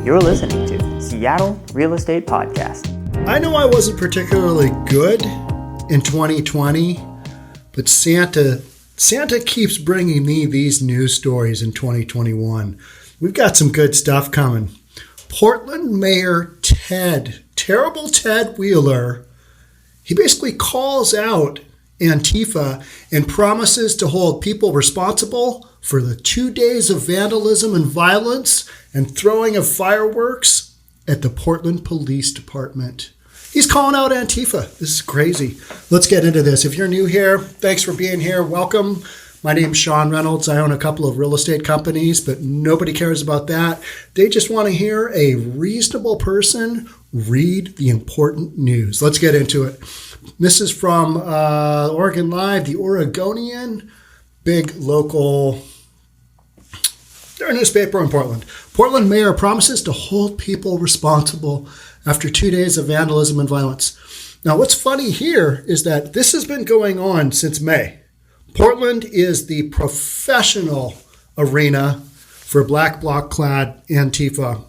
You're listening to Seattle Real Estate Podcast. I know I wasn't particularly good in 2020, but Santa keeps bringing me these news stories in 2021. We've got some good stuff coming. Portland Mayor Terrible Ted Wheeler, he basically calls out Antifa and promises to hold people responsible for the 2 days of vandalism and violence and throwing of fireworks at the Portland Police Department. He's calling out Antifa. This is crazy. Let's get into this. If you're new here, thanks for being here. Welcome. My name's Sean Reynolds. I own a couple of real estate companies, but nobody cares about that. They just want to hear a reasonable person read the important news. Let's get into it. This is from Oregon Live, the Oregonian, big local newspaper in Portland. Portland mayor promises to hold people responsible after 2 days of vandalism and violence. Now, what's funny here is that this has been going on since May. Portland is the professional arena for black bloc-clad Antifa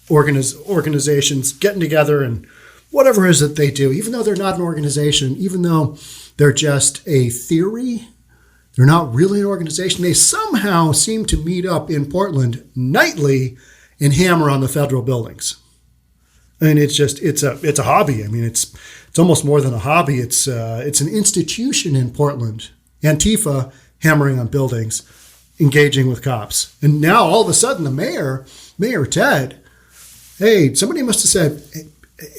organizations getting together and whatever it is that they do, even though they're not an organization, even though they're just a theory, they're not really an organization. They somehow seem to meet up in Portland nightly and hammer on the federal buildings. I mean, it's a hobby. I mean, it's almost more than a hobby. It's an institution in Portland. Antifa hammering on buildings, engaging with cops. And now all of a sudden the Mayor Ted, hey, somebody must have said,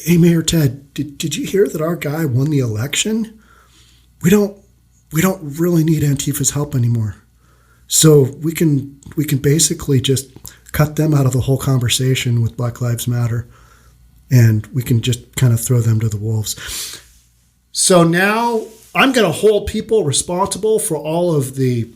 hey, Mayor Ted, did you hear that our guy won the election? We don't really need Antifa's help anymore. So we can basically just cut them out of the whole conversation with Black Lives Matter, and we can just kind of throw them to the wolves. So now I'm going to hold people responsible for all of the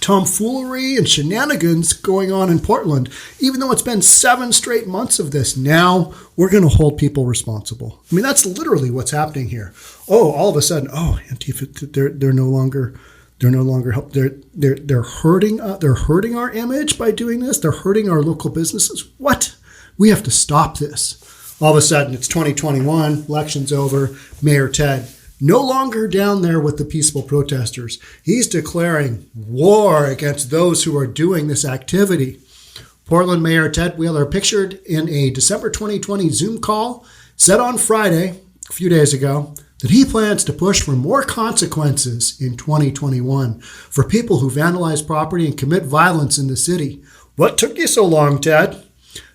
tomfoolery and shenanigans going on in Portland. Even though it's been 7 straight months of this, now we're going to hold people responsible. I mean, that's literally what's happening here. Oh, all of a sudden, Antifa, they're no longer help. They're hurting our image by doing this. They're hurting our local businesses. What? We have to stop this. All of a sudden, it's 2021. Election's over. Mayor Ted no longer down there with the peaceful protesters. He's declaring war against those who are doing this activity. Portland Mayor Ted Wheeler, pictured in a December 2020 Zoom call, said on Friday, a few days ago, that he plans to push for more consequences in 2021 for people who vandalize property and commit violence in the city. What took you so long, Ted?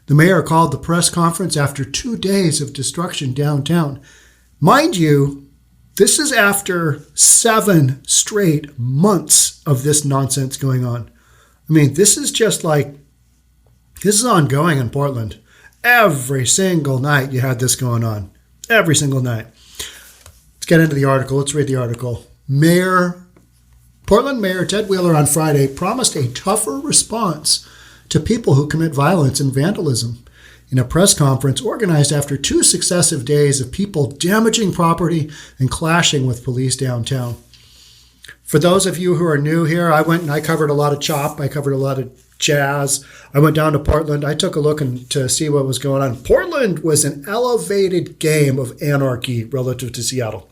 The mayor called the press conference after 2 days of destruction downtown. Mind you, this is after 7 straight months of this nonsense going on. I mean, this is ongoing in Portland. Every single night you had this going on. Every single night. Let's get into the article. Let's read the article. Portland Mayor Ted Wheeler on Friday promised a tougher response to people who commit violence and vandalism in a press conference organized after 2 successive days of people damaging property and clashing with police downtown. For those of you who are new here, I went and I covered a lot of CHOP. I covered a lot of jazz. I went down to Portland. I took a look to see what was going on. Portland was an elevated game of anarchy relative to Seattle.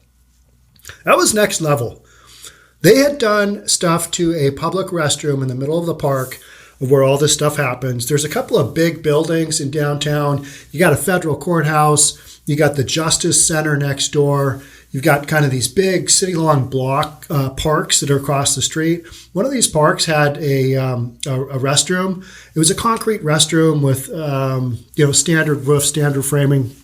That was next level. They had done stuff to a public restroom in the middle of the park where all this stuff happens. There's a couple of big buildings in downtown. You got a federal courthouse. You got the Justice Center next door. You've got kind of these big city-long block parks that are across the street. One of these parks had a restroom. It was a concrete restroom with standard roof, standard framing.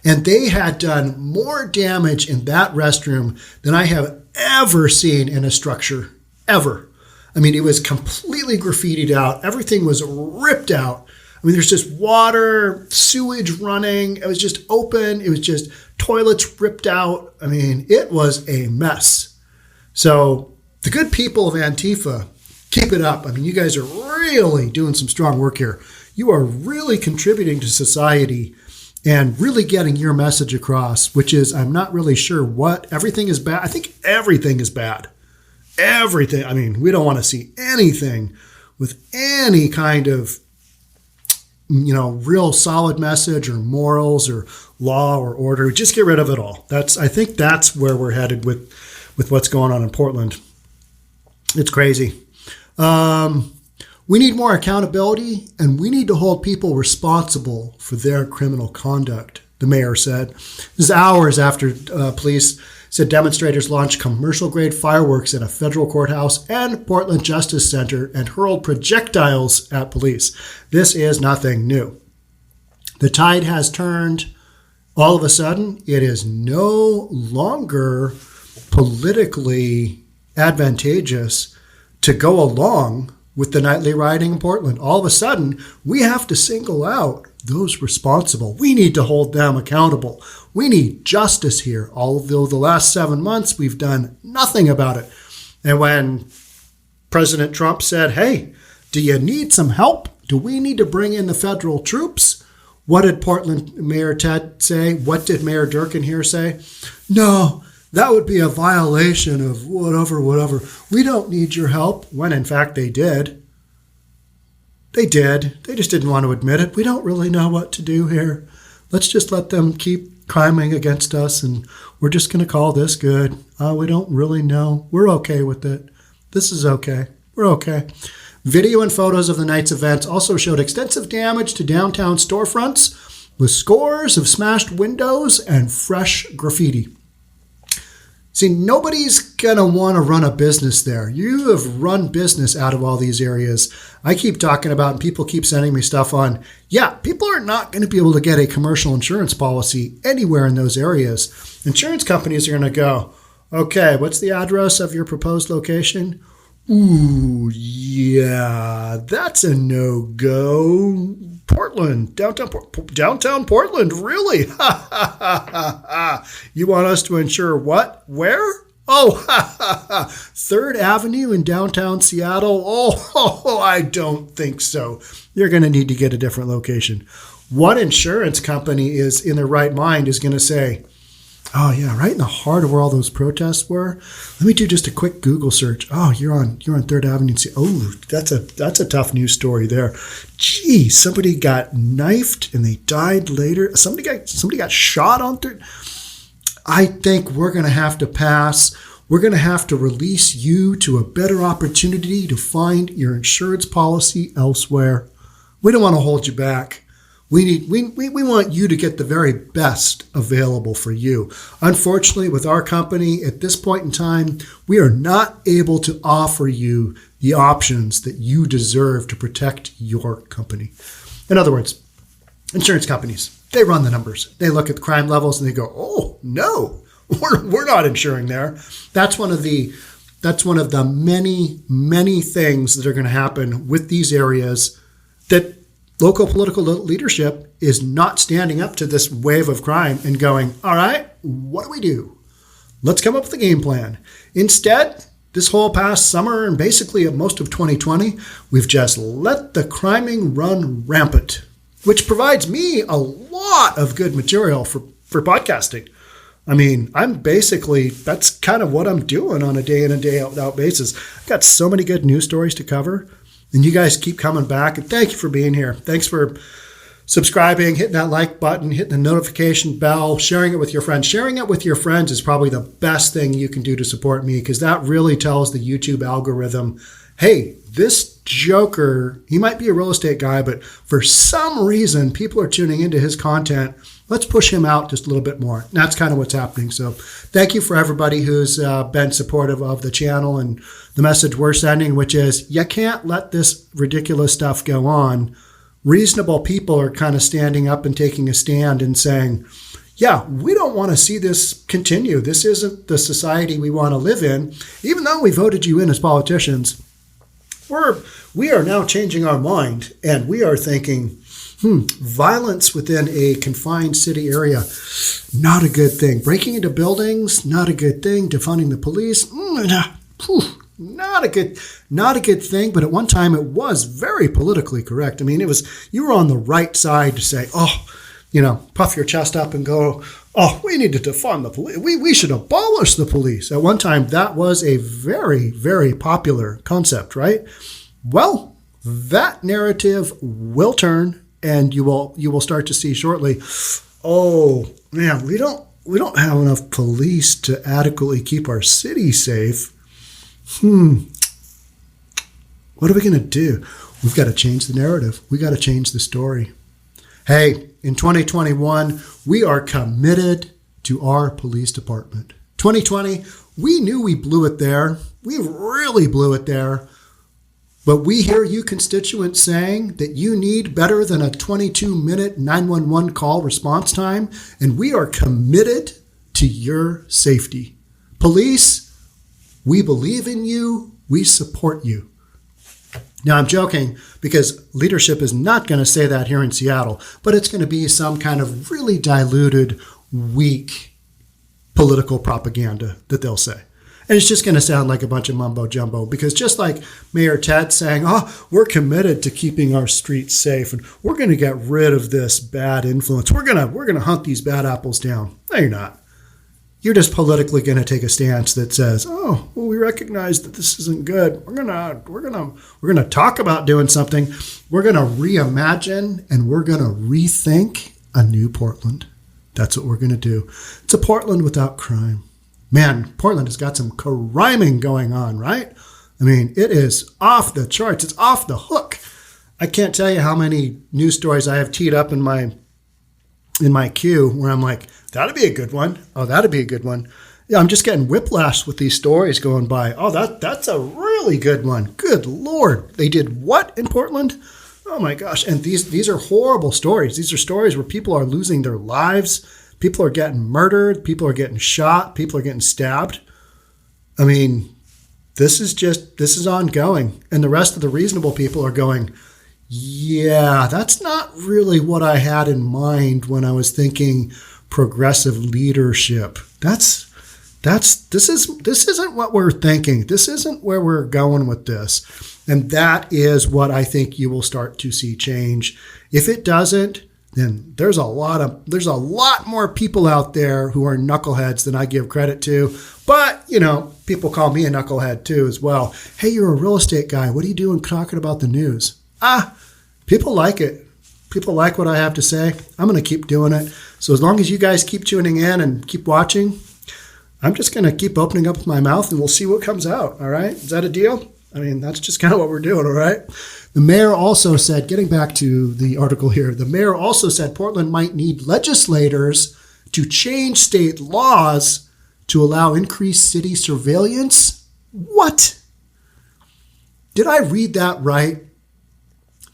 And they had done more damage in that restroom than I have ever seen in a structure, ever. I mean, it was completely graffitied out. Everything was ripped out. I mean, there's just water, sewage running. It was just open. It was just toilets ripped out. I mean, it was a mess. So the good people of Antifa, keep it up. I mean, you guys are really doing some strong work here. You are really contributing to society and really getting your message across, which is, I'm not really sure what, everything is bad. I think everything is bad. Everything. I mean, we don't want to see anything with any kind of real solid message or morals or law or order. Just get rid of it all. I think that's where we're headed with what's going on in Portland. It's crazy. We need more accountability, and we need to hold people responsible for their criminal conduct, the mayor said. This is hours after police said demonstrators launched commercial-grade fireworks at a federal courthouse and Portland Justice Center and hurled projectiles at police. This is nothing new. The tide has turned. All of a sudden, it is no longer politically advantageous to go along with the nightly rioting in Portland. All of a sudden, we have to single out those responsible. We need to hold them accountable. We need justice here. Although the last 7 months, we've done nothing about it. And when President Trump said, hey, do you need some help? Do we need to bring in the federal troops? What did Portland Mayor Ted say? What did Mayor Durkin here say? No, that would be a violation of whatever. We don't need your help. When in fact they did. They did. They just didn't want to admit it. We don't really know what to do here. Let's just let them keep criming against us, and we're just going to call this good. We don't really know. We're okay with it. This is okay. We're okay. Video and photos of the night's events also showed extensive damage to downtown storefronts with scores of smashed windows and fresh graffiti. See, nobody's going to want to run a business there. You have run business out of all these areas. I keep talking about, and people keep sending me stuff on, people are not going to be able to get a commercial insurance policy anywhere in those areas. Insurance companies are going to go, okay, what's the address of your proposed location? Ooh, yeah, that's a no-go. Portland, downtown Portland, really? You want us to insure what? Where? Oh, 3rd Avenue in downtown Seattle? Oh, I don't think so. You're going to need to get a different location. What insurance company is in their right mind is going to say, oh, yeah, right in the heart of where all those protests were. Let me do just a quick Google search. Oh, you're on 3rd Avenue. Oh, that's a tough news story there. Gee, somebody got knifed and they died later. Somebody got shot on 3rd. I think we're going to have to pass. We're going to have to release you to a better opportunity to find your insurance policy elsewhere. We don't want to hold you back. We want you to get the very best available for you. Unfortunately, with our company, at this point in time, we are not able to offer you the options that you deserve to protect your company. In other words, insurance companies, they run the numbers. They look at the crime levels and they go, oh, no, we're not insuring there. That's one of the many, many things that are going to happen with these areas that local political leadership is not standing up to this wave of crime and going, all right, what do we do? Let's come up with a game plan. Instead, this whole past summer and basically most of 2020, we've just let the criming run rampant, which provides me a lot of good material for podcasting. I mean, that's kind of what I'm doing on a day in and day out basis. I've got so many good news stories to cover. And you guys keep coming back. And thank you for being here. Thanks for subscribing, hitting that like button, hitting the notification bell, sharing it with your friends. Sharing it with your friends is probably the best thing you can do to support me, because that really tells the YouTube algorithm, hey, this joker, he might be a real estate guy, but for some reason, people are tuning into his content. Let's push him out just a little bit more. And that's kind of what's happening. So thank you for everybody who's been supportive of the channel and the message we're sending, which is you can't let this ridiculous stuff go on. Reasonable people are kind of standing up and taking a stand and saying, yeah, we don't want to see this continue. This isn't the society we want to live in. Even though we voted you in as politicians, we are now changing our mind, and we are thinking, violence within a confined city area, not a good thing. Breaking into buildings, not a good thing. Defunding the police, not a good thing. But at one time, it was very politically correct. I mean, you were on the right side to say, puff your chest up and go, oh, we need to defund the police. We should abolish the police. At one time, that was a very, very popular concept, right? Well, that narrative will turn, and you will start to see shortly, oh man, we don't have enough police to adequately keep our city safe. What are we going to do? We've got to change the narrative. We got to change the story. Hey, in 2021, we are committed to our police department. 2020, we knew we blew it there. We really blew it there. But we hear you constituents saying that you need better than a 22-minute 911 call response time, and we are committed to your safety. Police, we believe in you. We support you. Now, I'm joking because leadership is not going to say that here in Seattle, but it's going to be some kind of really diluted, weak political propaganda that they'll say. And it's just going to sound like a bunch of mumbo jumbo, because just like Mayor Ted saying, oh, we're committed to keeping our streets safe and we're going to get rid of this bad influence. We're going to hunt these bad apples down. No, you're not. You're just politically going to take a stance that says, oh, well, we recognize that this isn't good. We're going to talk about doing something. We're going to reimagine and we're going to rethink a new Portland. That's what we're going to do. It's a Portland without crime. Man, Portland has got some criming going on, right? I mean, it is off the charts. It's off the hook. I can't tell you how many news stories I have teed up in my queue where I'm like, that'd be a good one. Oh, that'd be a good one. Yeah, I'm just getting whiplash with these stories going by. Oh, that's a really good one. Good Lord. They did what in Portland? Oh my gosh. And these are horrible stories. These are stories where people are losing their lives. People are getting murdered. People are getting shot. People are getting stabbed. I mean, this is ongoing. And the rest of the reasonable people are going, yeah, that's not really what I had in mind when I was thinking progressive leadership. This isn't what we're thinking. This isn't where we're going with this. And that is what I think you will start to see change. If it doesn't, then there's a lot more people out there who are knuckleheads than I give credit to. But, people call me a knucklehead too as well. Hey, you're a real estate guy. What are you doing talking about the news? People like it. People like what I have to say. I'm going to keep doing it. So as long as you guys keep tuning in and keep watching, I'm just going to keep opening up my mouth and we'll see what comes out. All right? Is that a deal? I mean, that's just kind of what we're doing. All right? The mayor also said, getting back to the article here, the mayor also said Portland might need legislators to change state laws to allow increased city surveillance. What? Did I read that right?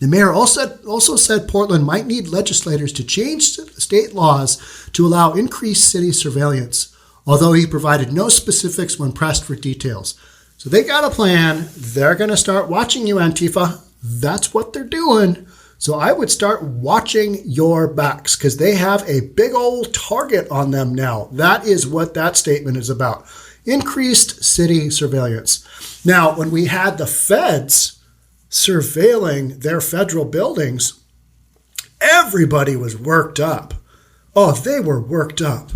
The mayor also said Portland might need legislators to change state laws to allow increased city surveillance, although he provided no specifics when pressed for details. So they got a plan. They're going to start watching you, Antifa. That's what they're doing. So I would start watching your backs because they have a big old target on them now. That is what that statement is about. Increased city surveillance. Now, when we had the feds surveilling their federal buildings, everybody was worked up. Oh, they were worked up.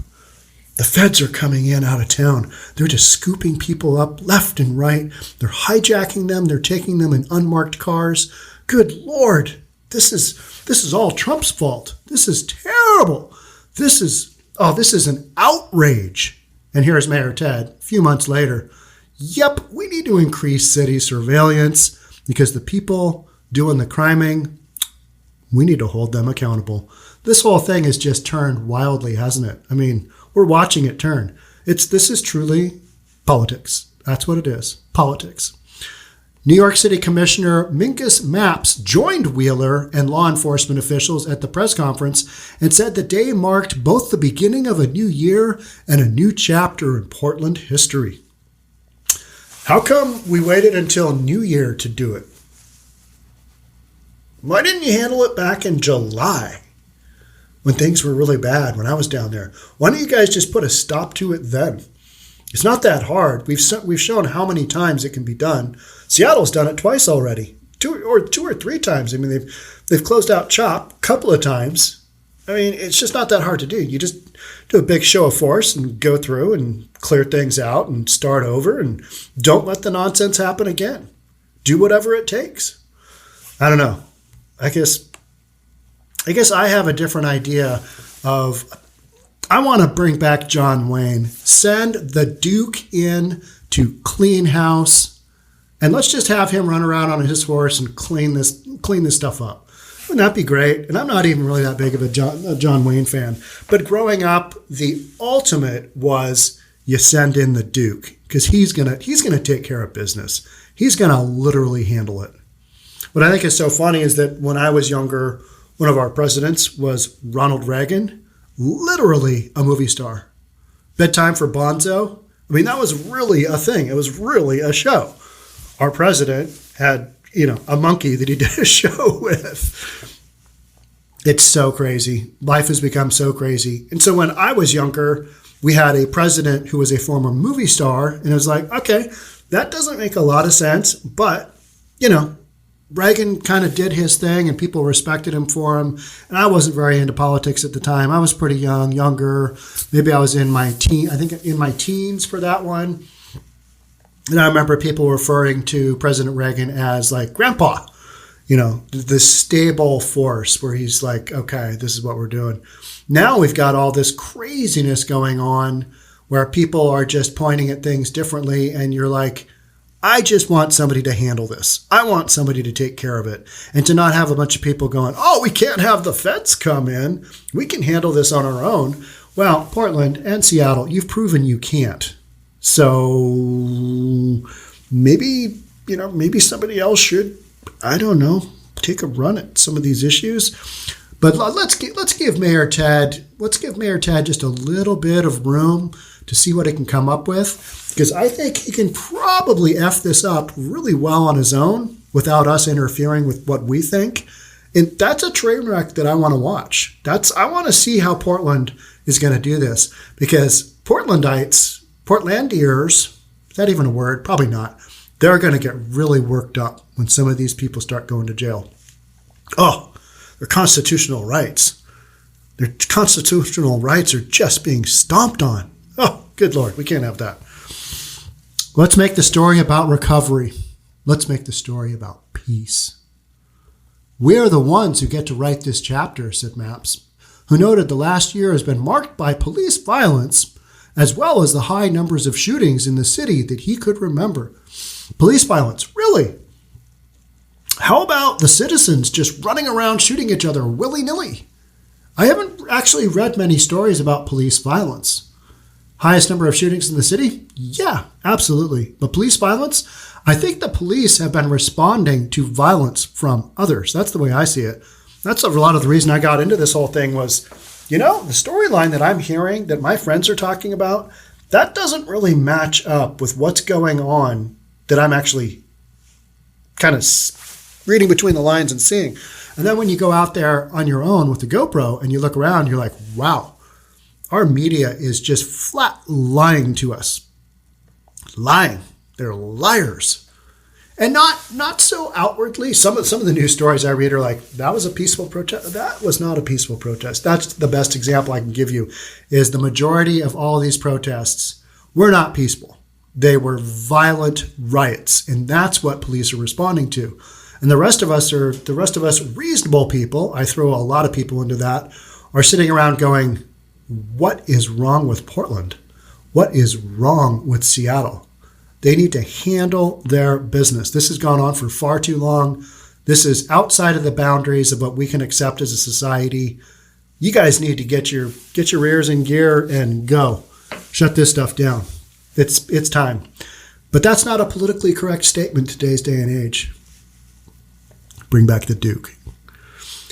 The feds are coming in out of town. They're just scooping people up left and right. They're hijacking them. They're taking them in unmarked cars. Good Lord. This is all Trump's fault. This is terrible. This is an outrage. And here's Mayor Ted a few months later. Yep, we need to increase city surveillance because the people doing the criming, we need to hold them accountable. This whole thing has just turned wildly, hasn't it? I mean, we're watching it turn. This is truly politics. That's what it is. Politics. New York City Commissioner Minkus Mapps joined Wheeler and law enforcement officials at the press conference and said the day marked both the beginning of a new year and a new chapter in Portland history. How come we waited until New Year to do it? Why didn't you handle it back in July when things were really bad, when I was down there? Why don't you guys just put a stop to it then? It's not that hard. We've shown how many times it can be done. Seattle's done it twice already, two or three times. I mean, they've closed out CHOP a couple of times. I mean, it's just not that hard to do. You just do a big show of force and go through and clear things out and start over and don't let the nonsense happen again. Do whatever it takes. I don't know. I guess I guess I have a different idea of, I want to bring back John Wayne, send the Duke in to clean house, and let's just have him run around on his horse and clean this stuff up. Wouldn't that be great? And I'm not even really that big of a John Wayne fan. But growing up, the ultimate was you send in the Duke, because he's gonna take care of business. He's gonna literally handle it. What I think is so funny is that when I was younger, one of our presidents was Ronald Reagan, literally a movie star. Bedtime for Bonzo. I mean, that was really a thing. It was really a show. Our president had, a monkey that he did a show with. It's so crazy. Life has become so crazy. And so when I was younger, we had a president who was a former movie star, and it was like, okay, that doesn't make a lot of sense, but, Reagan kind of did his thing and people respected him for him. And I wasn't very into politics at the time. I was pretty younger. Maybe I was in my teens for that one. And I remember people referring to President Reagan as like grandpa, the stable force where he's like, okay, this is what we're doing. Now we've got all this craziness going on where people are just pointing at things differently. And you're like, I just want somebody to handle this. I want somebody to take care of it. And to not have a bunch of people going, oh, we can't have the feds come in. We can handle this on our own. Well, Portland and Seattle, you've proven you can't. So maybe somebody else should, I don't know, take a run at some of these issues. But let's give Mayor Ted just a little bit of room to see what he can come up with, because I think he can probably F this up really well on his own without us interfering with what we think. And that's a train wreck that I want to watch. I want to see how Portland is going to do this, because Portlandiers, is that even a word? Probably not. They're going to get really worked up when some of these people start going to jail. Oh, their constitutional rights. Their constitutional rights are just being stomped on. Oh, good Lord, we can't have that. Let's make the story about recovery. Let's make the story about peace. We are the ones who get to write this chapter, said Maps, who noted the last year has been marked by police violence, as well as the high numbers of shootings in the city that he could remember. Police violence, really? How about the citizens just running around shooting each other willy-nilly? I haven't actually read many stories about police violence. Highest number of shootings in the city? Yeah, absolutely. But police violence? I think the police have been responding to violence from others. That's the way I see it. That's a lot of the reason I got into this whole thing was, the storyline that I'm hearing that my friends are talking about, that doesn't really match up with what's going on that I'm actually kind of reading between the lines and seeing. And then when you go out there on your own with the GoPro and you look around, you're like, wow, our media is just flat lying to us. Lying. They're liars. And not so outwardly. Some of the news stories I read are like, that was a peaceful protest. That was not a peaceful protest. That's the best example I can give you, is the majority of all these protests were not peaceful. They were violent riots. And that's what police are responding to. And the rest of us reasonable people, I throw a lot of people into that, are sitting around going, what is wrong with Portland? What is wrong with Seattle? They need to handle their business. This has gone on for far too long. This is outside of the boundaries of what we can accept as a society. You guys need to get your ears in gear and go. Shut this stuff down. It's time. But that's not a politically correct statement in today's day and age. Bring back the Duke.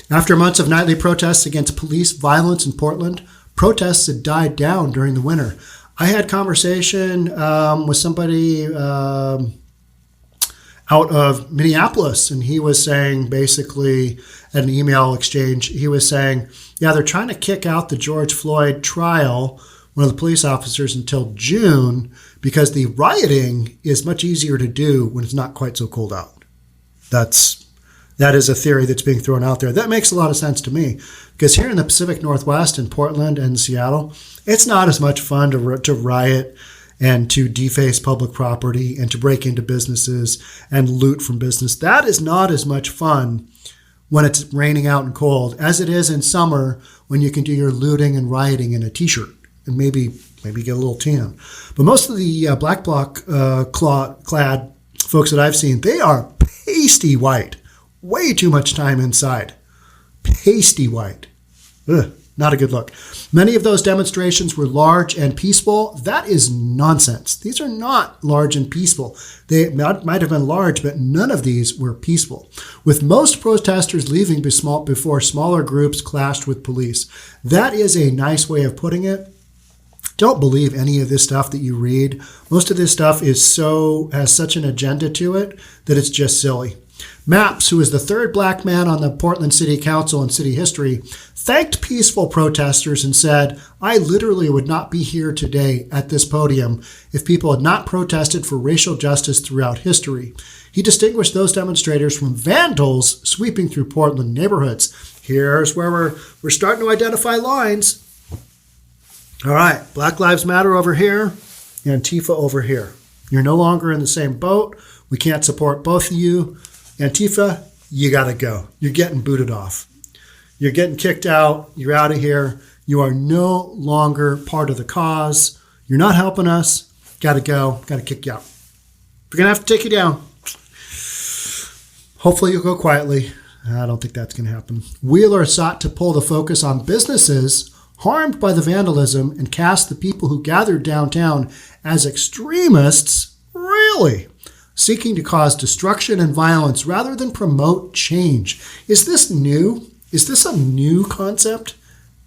After months of nightly protests against police violence in Portland, protests had died down during the winter. I had conversation with somebody out of Minneapolis, and he was saying, basically, at an email exchange, he was saying, yeah, they're trying to kick out the George Floyd trial, one of the police officers, until June, because the rioting is much easier to do when it's not quite so cold out. That is a theory that's being thrown out there. That makes a lot of sense to me, because here in the Pacific Northwest, in Portland and Seattle, it's not as much fun to riot and to deface public property and to break into businesses and loot from business. That is not as much fun when it's raining out and cold, as it is in summer when you can do your looting and rioting in a t-shirt and maybe get a little tan. But most of the black bloc clad folks that I've seen, they are pasty white. Way too much time inside. Pasty white. Ugh, not a good look. Many of those demonstrations were large and peaceful. That is nonsense. These are not large and peaceful. They might have been large, but none of these were peaceful. With most protesters leaving before smaller groups clashed with police. That is a nice way of putting it. Don't believe any of this stuff that you read. Most of this stuff has such an agenda to it that it's just silly. Maps, who is the third black man on the Portland City Council in city history, thanked peaceful protesters and said, "I literally would not be here today at this podium if people had not protested for racial justice throughout history." He distinguished those demonstrators from vandals sweeping through Portland neighborhoods. Here's where we're starting to identify lines. All right, Black Lives Matter over here, Antifa over here. You're no longer in the same boat. We can't support both of you. Antifa, you got to go. You're getting booted off. You're getting kicked out. You're out of here. You are no longer part of the cause. You're not helping us. Got to go. Got to kick you out. We're going to have to take you down. Hopefully you'll go quietly. I don't think that's going to happen. Wheeler sought to pull the focus on businesses harmed by the vandalism and cast the people who gathered downtown as extremists, really, seeking to cause destruction and violence rather than promote change. Is this new? Is this a new concept?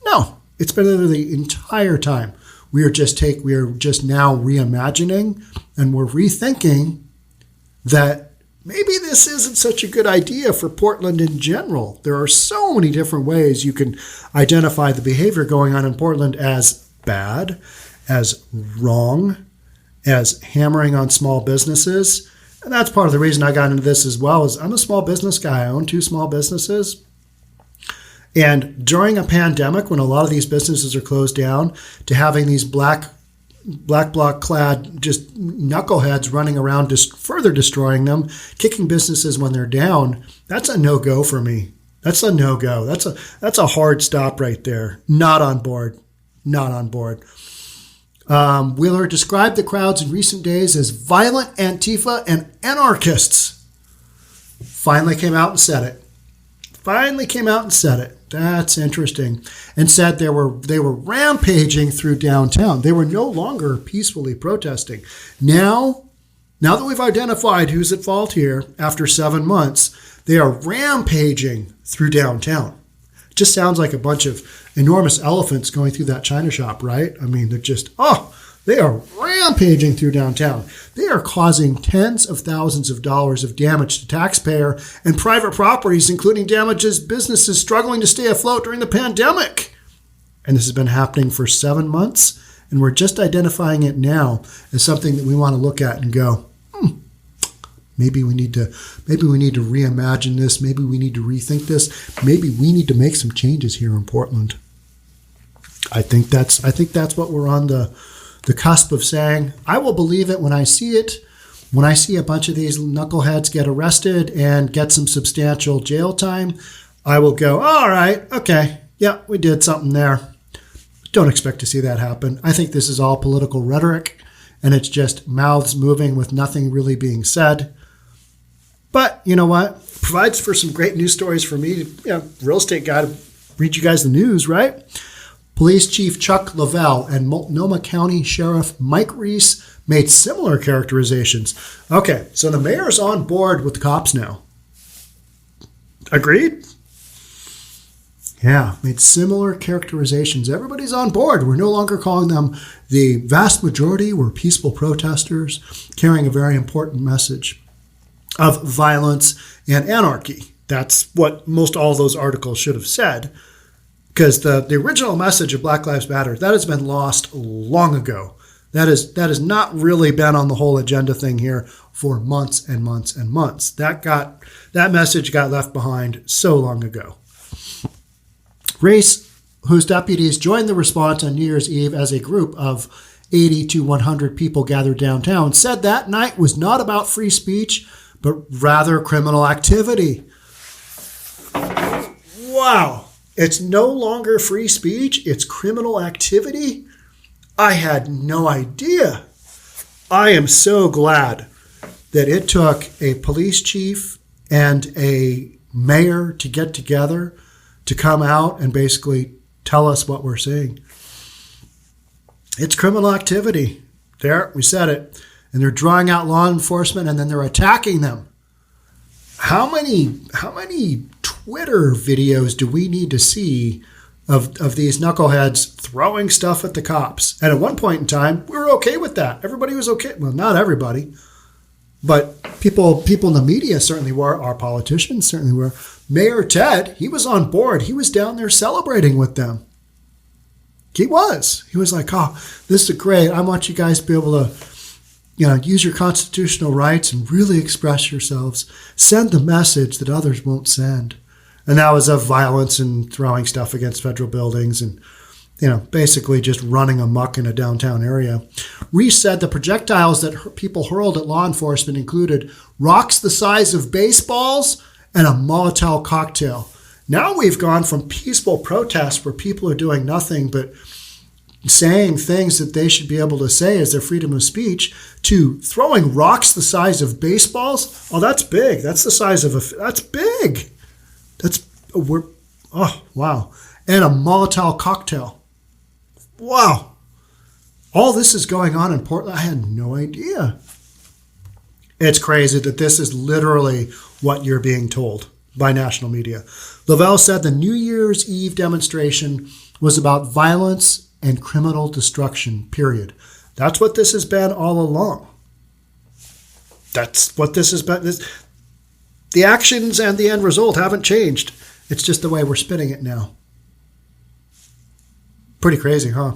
No, it's been there the entire time. We are just now reimagining and we're rethinking that maybe this isn't such a good idea for Portland in general. There are so many different ways you can identify the behavior going on in Portland as bad, as wrong, as hammering on small businesses. And that's part of the reason I got into this as well, is I'm a small business guy. I own 2 small businesses. And during a pandemic, when a lot of these businesses are closed down, to having these black bloc clad just knuckleheads running around just further destroying them, kicking businesses when they're down, that's a no-go for me. That's a no-go. That's a hard stop right there. Not on board. Not on board. Wheeler described the crowds in recent days as violent Antifa and anarchists. Finally came out and said it. That's interesting. And said they were rampaging through downtown. They were no longer peacefully protesting. Now that we've identified who's at fault here after 7 months, they are rampaging through downtown. It just sounds like a bunch of enormous elephants going through that china shop, right? I mean, they are rampaging through downtown. They are causing tens of thousands of dollars of damage to taxpayer and private properties, including damages businesses struggling to stay afloat during the pandemic. And this has been happening for 7 months, and we're just identifying it now as something that we want to look at and go, maybe we need to reimagine this. Maybe we need to rethink this. Maybe we need to make some changes here in Portland. I think that's what we're on the cusp of saying. I will believe it when I see it. When I see a bunch of these knuckleheads get arrested and get some substantial jail time, I will go, all right, okay, yeah, we did something there. Don't expect to see that happen. I think this is all political rhetoric, and it's just mouths moving with nothing really being said. But you know what? Provides for some great news stories for me. Real estate guy to read you guys the news, right? Police Chief Chuck Lavelle and Multnomah County Sheriff Mike Reese made similar characterizations. Okay, so the mayor's on board with the cops now. Agreed? Yeah, made similar characterizations. Everybody's on board. We're no longer calling them the vast majority were peaceful protesters carrying a very important message of violence and anarchy. That's what most all those articles should have said. Because the original message of Black Lives Matter, that has been lost long ago. That has not really been on the whole agenda thing here for months and months and months. That message got left behind so long ago. Reese, whose deputies joined the response on New Year's Eve as a group of 80 to 100 people gathered downtown, said that night was not about free speech, but rather criminal activity. Wow. It's no longer free speech. It's criminal activity. I had no idea. I am so glad that it took a police chief and a mayor to get together to come out and basically tell us what we're seeing. It's criminal activity. There, we said it. And they're drawing out law enforcement and then they're attacking them. How many Twitter videos do we need to see of these knuckleheads throwing stuff at the cops? And at one point in time, we were okay with that. Everybody was okay. Well, not everybody. But people in the media certainly were. Our politicians certainly were. Mayor Ted, he was on board. He was down there celebrating with them. He was. He was like, oh, this is great. I want you guys to be able to, use your constitutional rights and really express yourselves. Send the message that others won't send. And that was of violence and throwing stuff against federal buildings and, basically just running amok in a downtown area. Reese said the projectiles that people hurled at law enforcement included rocks the size of baseballs and a Molotov cocktail. Now we've gone from peaceful protests where people are doing nothing but saying things that they should be able to say as their freedom of speech to throwing rocks the size of baseballs. Oh, that's big. That's the size of that's big. Wow. And a Molotov cocktail. Wow. All this is going on in Portland. I had no idea. It's crazy that this is literally what you're being told by national media. Lavelle said the New Year's Eve demonstration was about violence and criminal destruction, period. That's what this has been all along. That's what this has been. The actions and the end result haven't changed. It's just the way we're spinning it now. Pretty crazy, huh?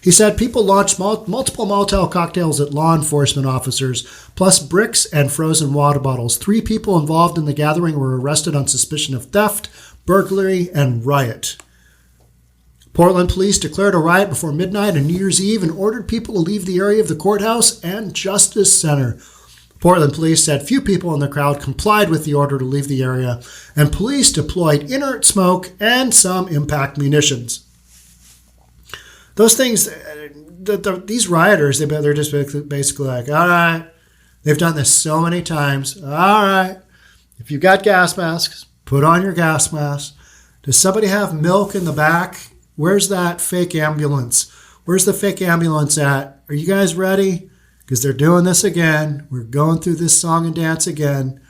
He said people launched multiple Molotov cocktails at law enforcement officers, plus bricks and frozen water bottles. 3 people involved in the gathering were arrested on suspicion of theft, burglary, and riot. Portland police declared a riot before midnight on New Year's Eve and ordered people to leave the area of the courthouse and Justice Center. Portland police said few people in the crowd complied with the order to leave the area, and police deployed inert smoke and some impact munitions. Those things, these rioters, they're just basically like, all right, they've done this so many times. All right, if you've got gas masks, put on your gas mask. Does somebody have milk in the back? Where's that fake ambulance? Where's the fake ambulance at? Are you guys ready? Because they're doing this again. We're going through this song and dance again.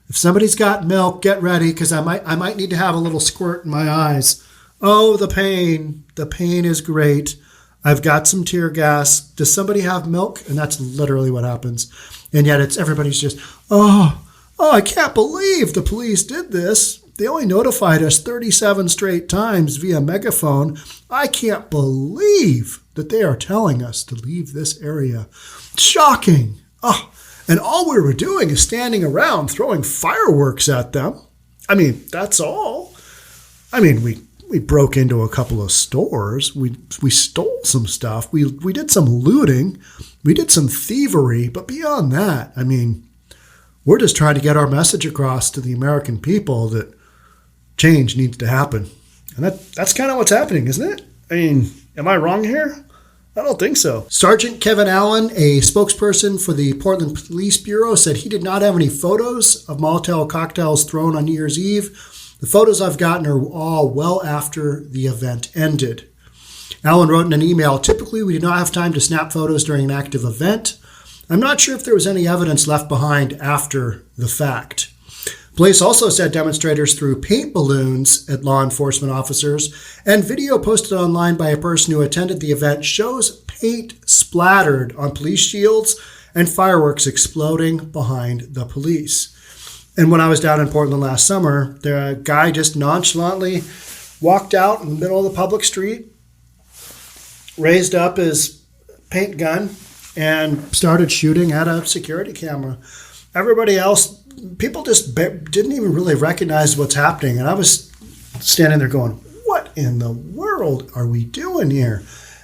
If somebody's got milk, get ready, because I might need to have a little squirt in my eyes. Oh, the pain. The pain is great. I've got some tear gas. Does somebody have milk? And that's literally what happens. And yet everybody's just, oh, I can't believe the police did this. They only notified us 37 straight times via megaphone. I can't believe that they are telling us to leave this area. Shocking. Oh, and all we were doing is standing around throwing fireworks at them. I mean, that's all. I mean, we broke into a couple of stores. We stole some stuff. We did some looting. We did some thievery. But beyond that, I mean, we're just trying to get our message across to the American people that change needs to happen. And that's kind of what's happening, isn't it? I mean, am I wrong here? I don't think so. Sergeant Kevin Allen, a spokesperson for the Portland Police Bureau, said he did not have any photos of Molotov cocktails thrown on New Year's Eve. The photos I've gotten are all well after the event ended. Allen wrote in an email, typically we do not have time to snap photos during an active event. I'm not sure if there was any evidence left behind after the fact. Police also said demonstrators threw paint balloons at law enforcement officers, and video posted online by a person who attended the event shows paint splattered on police shields and fireworks exploding behind the police. And when I was down in Portland last summer, the guy just nonchalantly walked out in the middle of the public street, raised up his paint gun, and started shooting at a security camera. Everybody else, people just didn't even really recognize what's happening. And I was standing there going, what in the world are we doing here?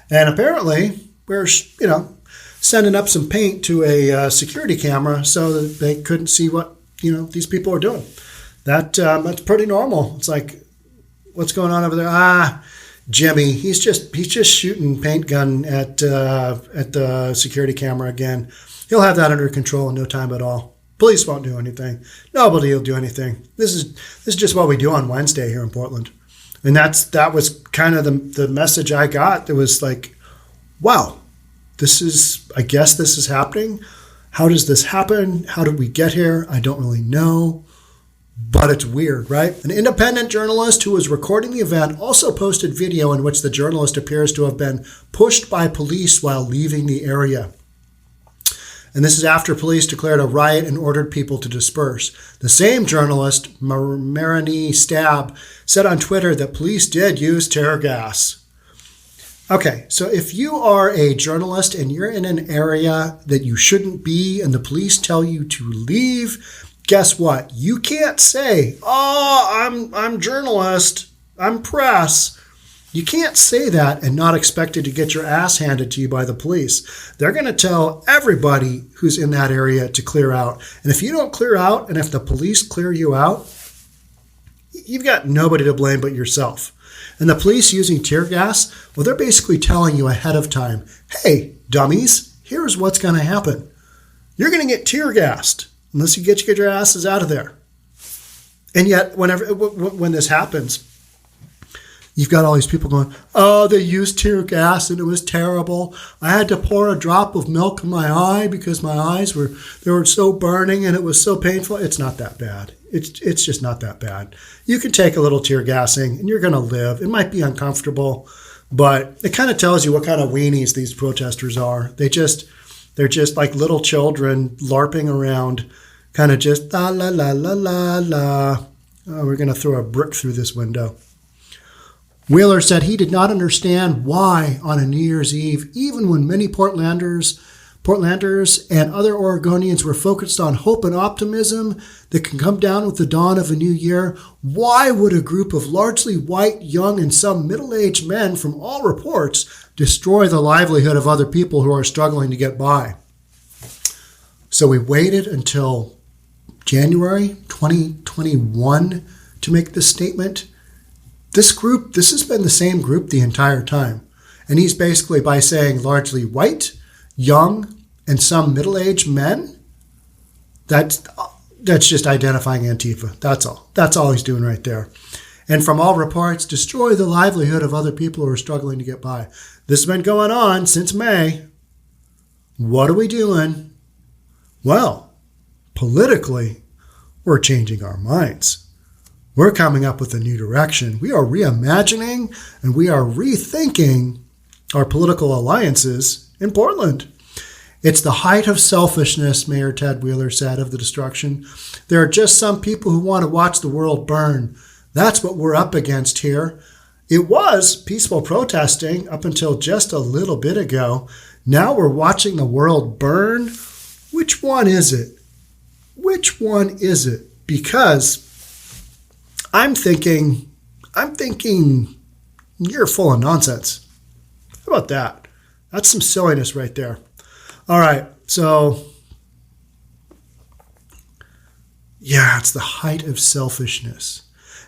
And apparently we're, sending up some paint to a security camera so that they couldn't see what, these people are doing. That's pretty normal. It's like, what's going on over there? Jimmy, he's just shooting paint gun at the security camera again. He'll have that under control in no time at all. Police won't do anything. Nobody will do anything. This is just what we do on Wednesday here in Portland. And that was kind of the message I got. It was like, wow, I guess this is happening. How does this happen? How did we get here? I don't really know. But it's weird, right? An independent journalist who was recording the event also posted video in which the journalist appears to have been pushed by police while leaving the area. And this is after police declared a riot and ordered people to disperse. The same journalist, Marini Stab, said on Twitter that police did use tear gas. Okay, so if you are a journalist and you're in an area that you shouldn't be and the police tell you to leave, guess what? You can't say, I'm journalist, I'm press. You can't say that and not expect it to get your ass handed to you by the police. They're going to tell everybody who's in that area to clear out. And if you don't clear out, and if the police clear you out, you've got nobody to blame but yourself. And the police using tear gas, well, they're basically telling you ahead of time, hey, dummies, here's what's going to happen. You're going to get tear gassed unless you get your asses out of there. And yet, when this happens, you've got all these people going, they used tear gas and it was terrible. I had to pour a drop of milk in my eye because my eyes were so burning and it was so painful. It's not that bad. It's just not that bad. You can take a little tear gassing and you're going to live. It might be uncomfortable, but it kind of tells you what kind of weenies these protesters are. They're just like little children LARPing around, kind of just la la la la la la. Oh, we're going to throw a brick through this window. Wheeler said he did not understand why on a New Year's Eve, even when many Portlanders and other Oregonians were focused on hope and optimism that can come down with the dawn of a new year, why would a group of largely white, young, and some middle-aged men from all reports destroy the livelihood of other people who are struggling to get by? So we waited until January 2021 to make this statement. This has been the same group the entire time. And he's basically, by saying largely white, young, and some middle-aged men, that's just identifying Antifa. That's all. That's all he's doing right there. And from all reports, destroy the livelihood of other people who are struggling to get by. This has been going on since May. What are we doing? Well, politically, we're changing our minds. We're coming up with a new direction. We are reimagining and we are rethinking our political alliances in Portland. It's the height of selfishness, Mayor Ted Wheeler said, of the destruction. There are just some people who want to watch the world burn. That's what we're up against here. It was peaceful protesting up until just a little bit ago. Now we're watching the world burn. Which one is it? Which one is it? Because I'm thinking you're full of nonsense. How about that? That's some silliness right there. All right, so yeah, it's the height of selfishness.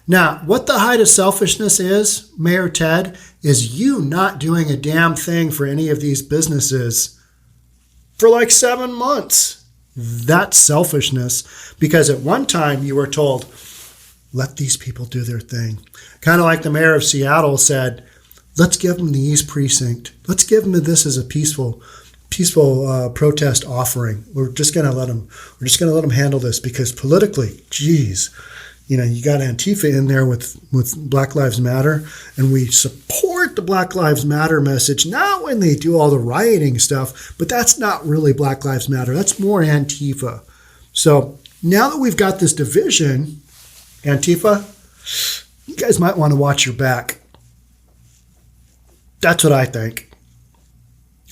Now, what the height of selfishness is, Mayor Ted, is you not doing a damn thing for any of these businesses for like 7 months. That's selfishness, because at one time you were told, let these people do their thing. Kind of like the mayor of Seattle said, let's give them the East Precinct. Let's give them this as a peaceful protest offering. We're just going to let them handle this because politically, geez, you got Antifa in there with Black Lives Matter, and we support the Black Lives Matter message, not when they do all the rioting stuff, but that's not really Black Lives Matter. That's more Antifa. So now that we've got this division, Antifa, you guys might want to watch your back. That's what I think.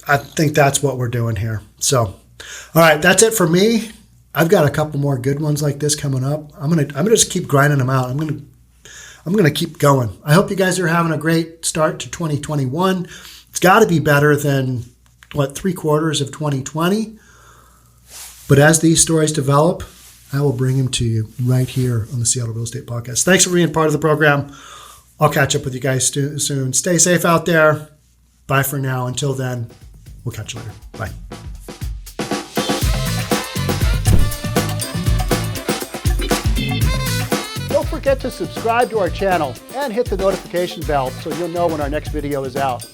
I think that's what we're doing here. So, all right, that's it for me. I've got a couple more good ones like this coming up. I'm gonna just keep grinding them out. I'm gonna keep going. I hope you guys are having a great start to 2021. It's got to be better than 3/4 of 2020. But as these stories develop, I will bring them to you right here on the Seattle Real Estate Podcast. Thanks for being part of the program. I'll catch up with you guys soon. Stay safe out there. Bye for now. Until then, we'll catch you later. Bye. Don't forget to subscribe to our channel and hit the notification bell so you'll know when our next video is out.